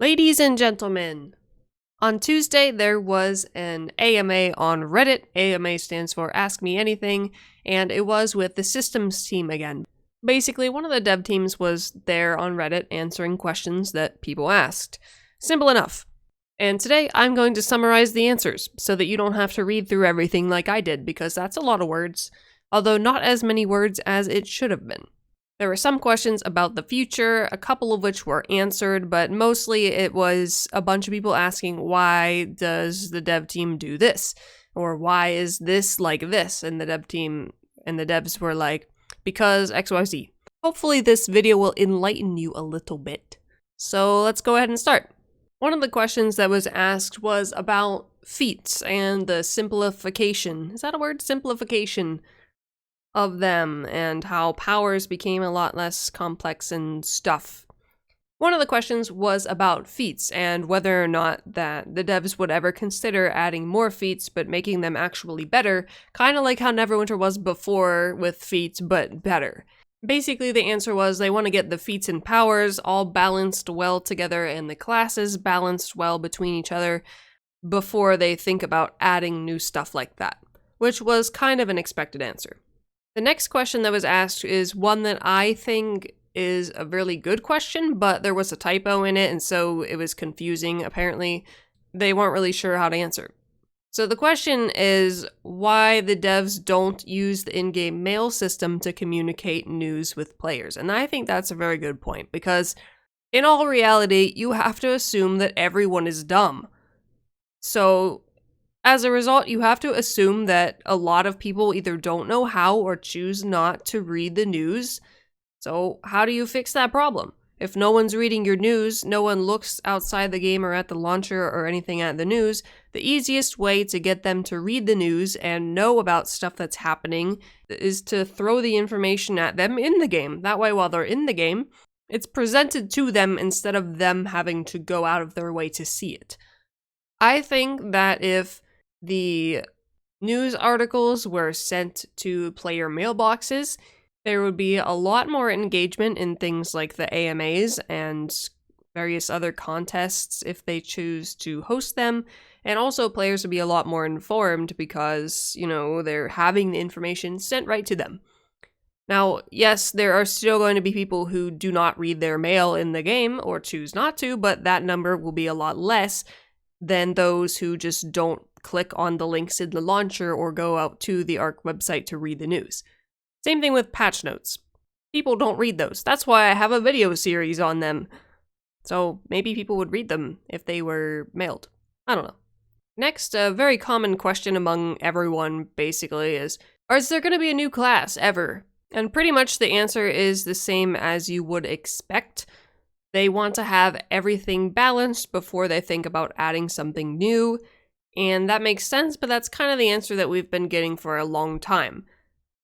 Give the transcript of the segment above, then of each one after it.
Ladies and gentlemen, on Tuesday there was an AMA on Reddit. AMA stands for Ask Me Anything, and it was with the systems team again. Basically, one of the dev teams was there on Reddit answering questions that people asked. Simple enough. And today I'm going to summarize the answers so that you don't have to read through everything like I did, because that's a lot of words, although not as many words as it should have been. There were some questions about the future, a couple of which were answered, but mostly it was a bunch of people asking, why does the dev team do this? Or why is this like this? And the dev team and the devs were like, because XYZ. Hopefully this video will enlighten you a little bit. So let's go ahead and start. One of the questions that was asked was about feats and the simplification. Is that a word? Simplification of them, and how powers became a lot less complex and stuff. One of the questions was about feats and whether or not that the devs would ever consider adding more feats but making them actually better, kind of like how Neverwinter was before with feats but better. Basically the answer was they want to get the feats and powers all balanced well together and the classes balanced well between each other before they think about adding new stuff like that, which was kind of an expected answer. The next question that was asked is one that I think is a really good question, but there was a typo in it, and so it was confusing. Apparently, they weren't really sure how to answer. So the question is why the devs don't use the in-game mail system to communicate news with players. And I think that's a very good point, because in all reality, you have to assume that everyone is dumb. So as a result, you have to assume that a lot of people either don't know how or choose not to read the news. So how do you fix that problem? If no one's reading your news, no one looks outside the game or at the launcher or anything at the news, the easiest way to get them to read the news and know about stuff that's happening is to throw the information at them in the game. That way, while they're in the game, it's presented to them instead of them having to go out of their way to see it. I think that if the news articles were sent to player mailboxes, there would be a lot more engagement in things like the AMAs and various other contests if they choose to host them, and also players would be a lot more informed because, they're having the information sent right to them. Now, yes, there are still going to be people who do not read their mail in the game or choose not to, but that number will be a lot less than those who just don't click on the links in the launcher or go out to the ARC website to read the news. Same thing with patch notes. People don't read those. That's why I have a video series on them. So maybe people would read them if they were mailed. I don't know. Next, a very common question among everyone basically is there going to be a new class ever? And pretty much the answer is the same as you would expect. They want to have everything balanced before they think about adding something new. And that makes sense, but that's kind of the answer that we've been getting for a long time.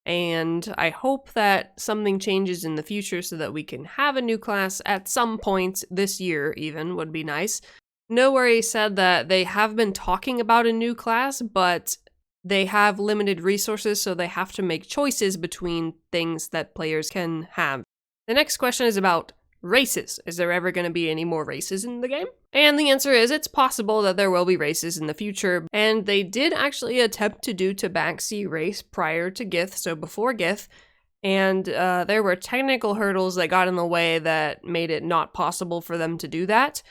And I hope that something changes in the future so that we can have a new class at some point this year even, would be nice. Nowhere said that they have been talking about a new class, but they have limited resources, so they have to make choices between things that players can have. The next question is about races. Is there ever going to be any more races in the game? And the answer is it's possible that there will be races in the future, and they did actually attempt to do Tabaxi race prior to Gith, so before Gith, and there were technical hurdles that got in the way that made it not possible for them to do that.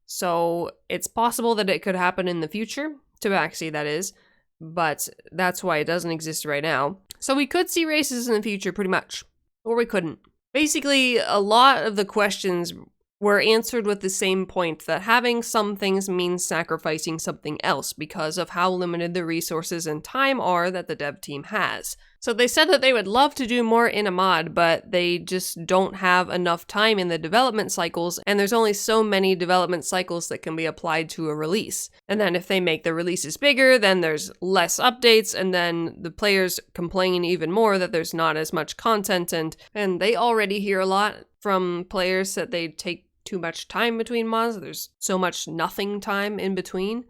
So it's possible that it could happen in the future, Tabaxi that is, but that's why it doesn't exist right now. So we could see races in the future pretty much, or we couldn't. Basically, a lot of the questions were answered with the same point, that having some things means sacrificing something else because of how limited the resources and time are that the dev team has. So they said that they would love to do more in a mod, but they just don't have enough time in the development cycles, and there's only so many development cycles that can be applied to a release. And then if they make the releases bigger, then there's less updates, and then the players complain even more that there's not as much content, and they already hear a lot from players that they take too much time between mods. There's so much nothing time in between.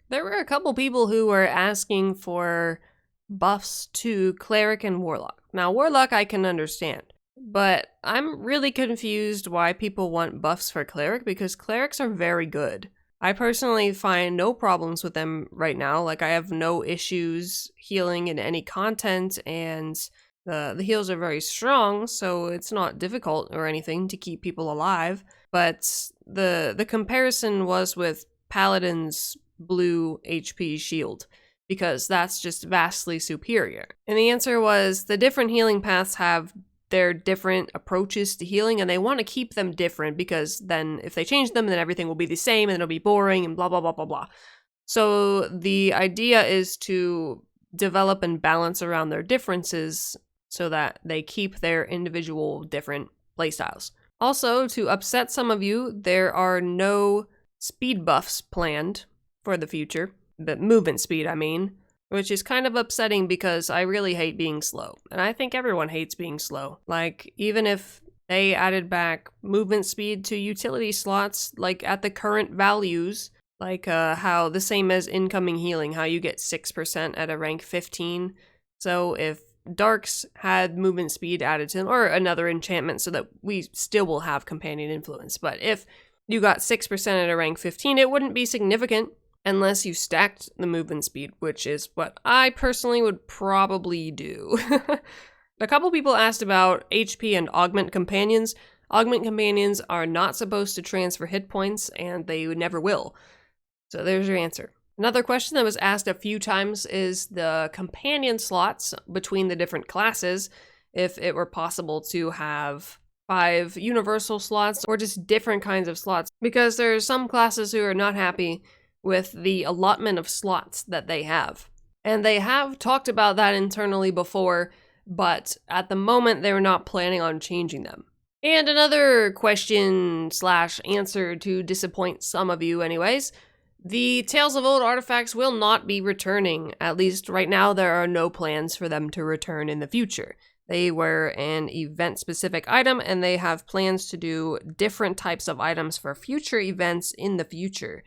There were a couple people who were asking for buffs to Cleric and Warlock. Now, Warlock I can understand. but I'm really confused why people want buffs for cleric, because clerics are very good. I personally find no problems with them right now. Like, I have no issues healing in any content, and the heals are very strong, so it's not difficult or anything to keep people alive. But the comparison was with Paladins' blue HP shield, because that's just vastly superior. And the answer was the different healing paths have their different approaches to healing, and they want to keep them different, because then if they change them, then everything will be the same and it'll be boring and blah blah blah blah blah. So the idea is to develop and balance around their differences so that they keep their individual different playstyles. Also, to upset some of you, there are no speed buffs planned for the future. The movement speed, I mean. Which is kind of upsetting because I really hate being slow. And I think everyone hates being slow. Like, even if they added back movement speed to utility slots, like at the current values, like how the same as incoming healing, how you get 6% at a rank 15. So if Darks had movement speed added to them, or another enchantment so that we still will have companion influence. But if you got 6% at a rank 15, it wouldn't be significant. Unless you stacked the movement speed, which is what I personally would probably do. A couple people asked about HP and augment companions. Augment companions are not supposed to transfer hit points, and they never will. So there's your answer. Another question that was asked a few times is the companion slots between the different classes, if it were possible to have 5 universal slots or just different kinds of slots, because there's some classes who are not happy with the allotment of slots that they have. And they have talked about that internally before, but at the moment they're not planning on changing them. And another question / answer to disappoint some of you anyways, the Tales of Old artifacts will not be returning. At least right now there are no plans for them to return in the future. They were an event-specific item, and they have plans to do different types of items for future events in the future.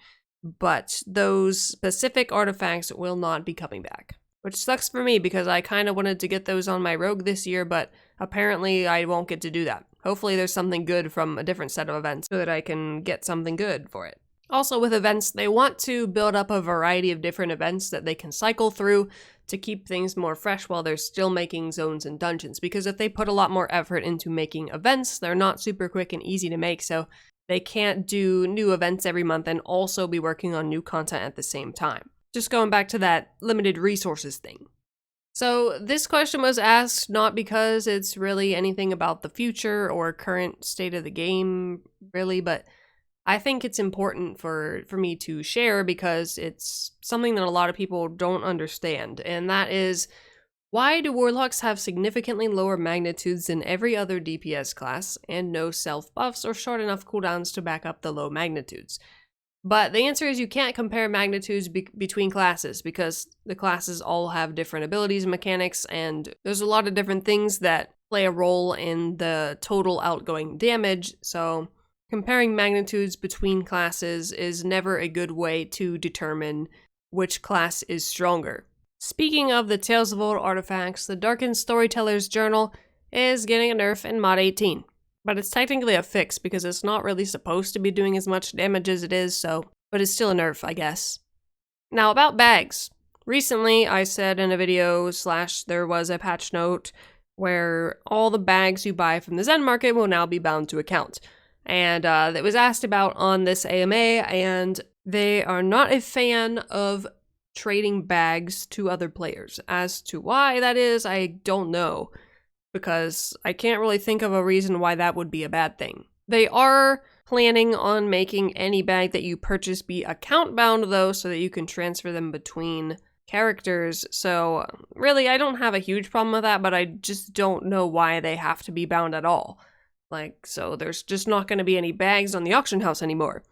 But those specific artifacts will not be coming back. Which sucks for me, because I kind of wanted to get those on my rogue this year, but apparently I won't get to do that. Hopefully there's something good from a different set of events so that I can get something good for it. Also with events, they want to build up a variety of different events that they can cycle through to keep things more fresh while they're still making zones and dungeons. Because if they put a lot more effort into making events, they're not super quick and easy to make, so they can't do new events every month and also be working on new content at the same time. Just going back to that limited resources thing. So this question was asked not because it's really anything about the future or current state of the game, really, but I think it's important for me to share because it's something that a lot of people don't understand, and that is, why do Warlocks have significantly lower magnitudes than every other DPS class, and no self-buffs or short enough cooldowns to back up the low magnitudes? But the answer is you can't compare magnitudes between classes, because the classes all have different abilities and mechanics, and there's a lot of different things that play a role in the total outgoing damage, so comparing magnitudes between classes is never a good way to determine which class is stronger. Speaking of the Tales of Old artifacts, the Darkened Storyteller's Journal is getting a nerf in Mod 18. But it's technically a fix because it's not really supposed to be doing as much damage as it is, but it's still a nerf, I guess. Now about bags. Recently, I said in a video / there was a patch note where all the bags you buy from the Zen Market will now be bound to account. And that was asked about on this AMA, and they are not a fan of trading bags to other players. As to why that is, I don't know, because I can't really think of a reason why that would be a bad thing. They are planning on making any bag that you purchase be account bound though, so that you can transfer them between characters. So really, I don't have a huge problem with that, but I just don't know why they have to be bound at all. So there's just not going to be any bags on the auction house anymore.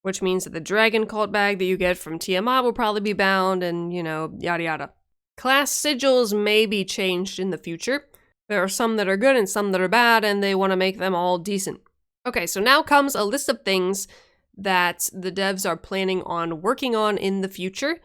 Which means that the Dragon Cult bag that you get from Tiamat will probably be bound, and, yada yada. Class sigils may be changed in the future. There are some that are good and some that are bad, and they want to make them all decent. Okay, so now comes a list of things that the devs are planning on working on in the future.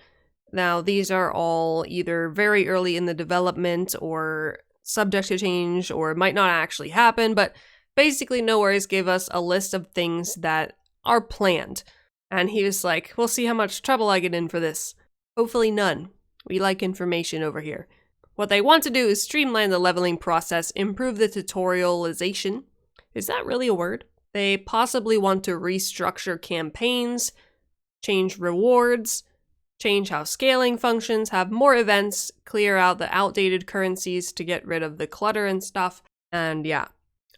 Now, these are all either very early in the development or subject to change or it might not actually happen, but basically No Worries gave us a list of things that are planned. And he was like, we'll see how much trouble I get in for this. Hopefully none. We like information over here. What they want to do is streamline the leveling process, improve the tutorialization. Is that really a word? They possibly want to restructure campaigns, change rewards, change how scaling functions, have more events, clear out the outdated currencies to get rid of the clutter and stuff. And yeah,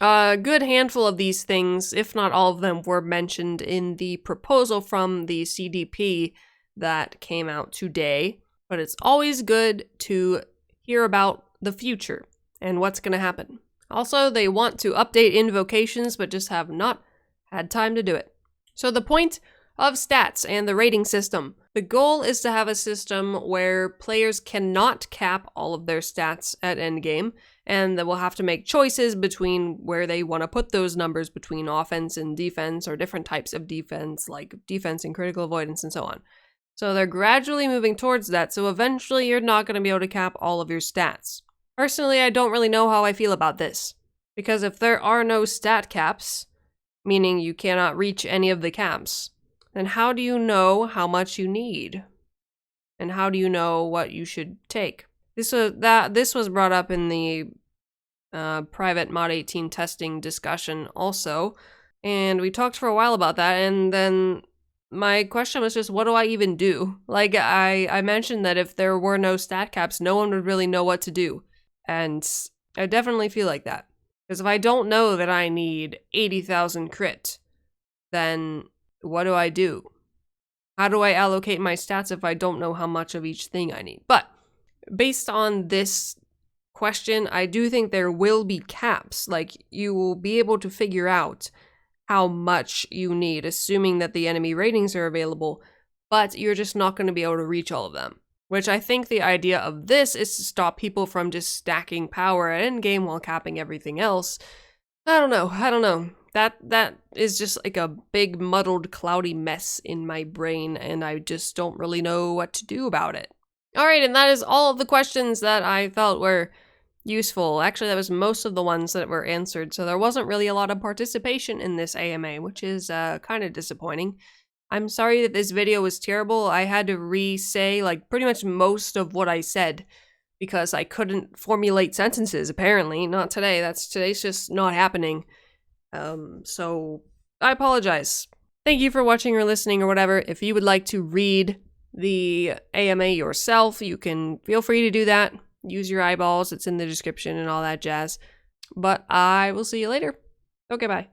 a good handful of these things, if not all of them, were mentioned in the proposal from the CDP that came out today. But it's always good to hear about the future and what's going to happen. Also, they want to update invocations, but just have not had time to do it. So the point of stats and the rating system. The goal is to have a system where players cannot cap all of their stats at endgame, and they will have to make choices between where they want to put those numbers between offense and defense, or different types of defense, like defense and critical avoidance and so on. So they're gradually moving towards that, so eventually you're not going to be able to cap all of your stats. Personally, I don't really know how I feel about this, because if there are no stat caps, meaning you cannot reach any of the caps, then how do you know how much you need? And how do you know what you should take? This was brought up in the private Mod 18 testing discussion also, and we talked for a while about that, and then my question was just, what do I even do? Like, I mentioned that if there were no stat caps, no one would really know what to do. And I definitely feel like that. Because if I don't know that I need 80,000 crit, then what do I do? How do I allocate my stats if I don't know how much of each thing I need? But based on this question, I do think there will be caps. Like, you will be able to figure out how much you need, assuming that the enemy ratings are available, but you're just not going to be able to reach all of them. Which I think the idea of this is to stop people from just stacking power at endgame while capping everything else. I don't know. That is just like a big, muddled, cloudy mess in my brain, and I just don't really know what to do about it. Alright, and that is all of the questions that I felt were useful. Actually, that was most of the ones that were answered, so there wasn't really a lot of participation in this AMA, which is kind of disappointing. I'm sorry that this video was terrible. I had to re-say like pretty much most of what I said because I couldn't formulate sentences, apparently. Not today. Today's just not happening. So I apologize. Thank you for watching or listening or whatever. If you would like to read the AMA yourself, you can feel free to do that. Use your eyeballs. It's in the description and all that jazz. But I will see you later. Okay, bye.